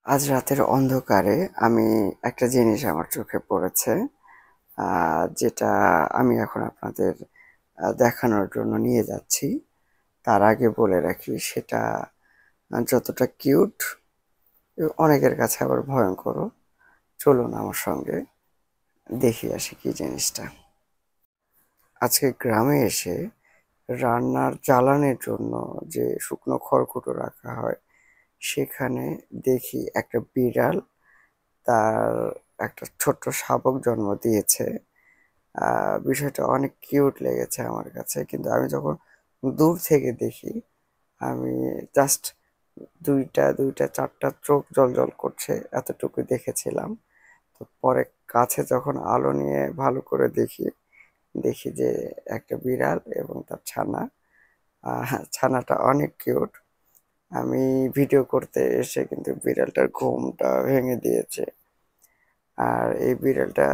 আজ রাতের অন্ধকারে আমি একটা জিনিস আমার চোখে পড়েছে, যেটা আমি এখন আপনাদের দেখানোর জন্য নিয়ে যাচ্ছি। তার আগে বলে রাখি সেটা যতটা কিউট অনেকের কাছে আবার ভয়ঙ্করও। চলুন আমার সঙ্গে দেখি আসি কি জিনিসটা। আজকে গ্রামে এসে রান্নার জ্বালানির জন্য যে শুকনো খড়কুটো রাখা হয়, সেখানে দেখি একটা বিড়াল তার একটা ছোট্ট শাবক জন্ম দিয়েছে। বিষয়টা অনেক কিউট লেগেছে আমার কাছে। কিন্তু আমি যখন দূর থেকে দেখি, আমি জাস্ট ২টা ৪টা চোখ জ্বলজ্বল করছে এতটুকু দেখেছিলাম। তো পরে কাছে যখন আলো নিয়ে ভালো করে দেখি, দেখি যে একটা বিড়াল এবং তার ছানা। ছানাটা অনেক কিউট। আমি ভিডিও করতে এসে কিন্তু বিড়ালটার ঘুমটা ভেঙে দিয়েছে। আর এই বিড়ালটা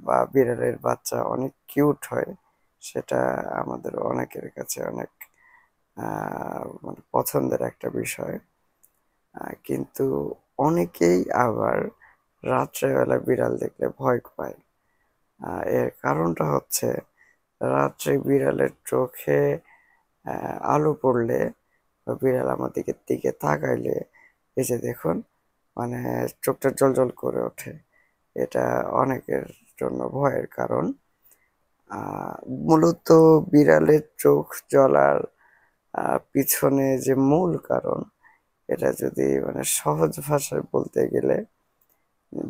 বা বিড়ালের বাচ্চা অনেক কিউট হয়, সেটা আমাদের অনেকের কাছে অনেক মানে পছন্দের একটা বিষয়। কিন্তু অনেকেই আবার রাত্রেবেলা বিড়াল দেখলে ভয় পায়। এর কারণটা হচ্ছে, রাত্রে বিড়ালের চোখে আলো পড়লে বা বিড়াল আমার দিকে তাকাইলে, এই যে দেখুন, মানে চোখটা জ্বলজ্বল করে ওঠে। এটা অনেকের জন্য ভয়ের কারণ। আহ, মূলত বিড়ালের চোখ জ্বলার পিছনে যে মূল কারণ, এটা যদি মানে সহজ ভাষায় বলতে গেলে,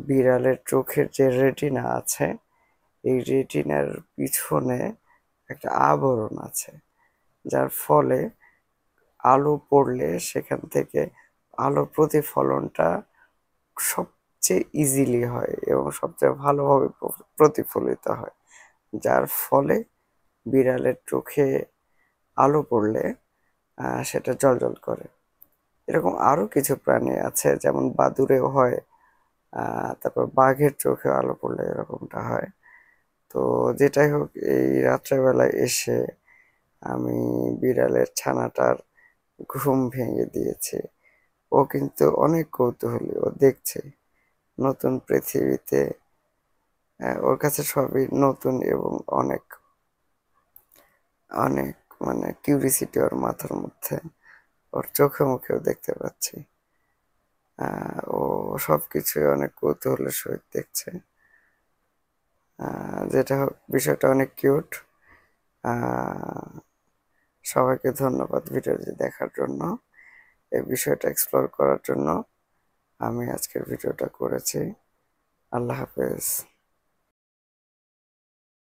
বিড়ালের চোখের যে রেটিনা আছে, এই রেটিনার পিছনে একটা আবরণ আছে, যার ফলে আলো পড়লে সেখান থেকে আলো প্রতিফলনটা সবচেয়ে ইজিলি হয় এবং সবচেয়ে ভালোভাবে প্রতিফলিত হয়। যার ফলে বিড়ালের চোখে আলো পড়লে সেটা জ্বলজ্বল করে। এরকম আরো কিছু প্রাণী আছে, যেমন বাদুড়েও হয়। তারপর বাঘের চোখে আলো পড়লে এরকমটা হয়। তো যেটাই হোক, এই রাত্রেবেলায় এসে আমি বিড়ালের ছানাটার ঘুম ভেঙে দিয়েছি। ও কিন্তু অনেক কৌতূহলী, ও দেখছে নতুন পৃথিবীতে। ওর কাছে সবই নতুন এবং অনেক অনেক মানে কিউরিসিটি ওর মাথার মধ্যে, ওর চোখে মুখেও দেখতে পাচ্ছি। ও সবকিছুই অনেক কৌতূহলের সহিত দেখছে। যেটা হোক, বিষয়টা অনেক কিউট। সবাইকে ধন্যবাদ ভিডিওটি দেখার জন্য। এই বিষয়টা এক্সপ্লোর করার জন্য আমি আজকের ভিডিওটা করেছি। আল্লাহ হাফেজ।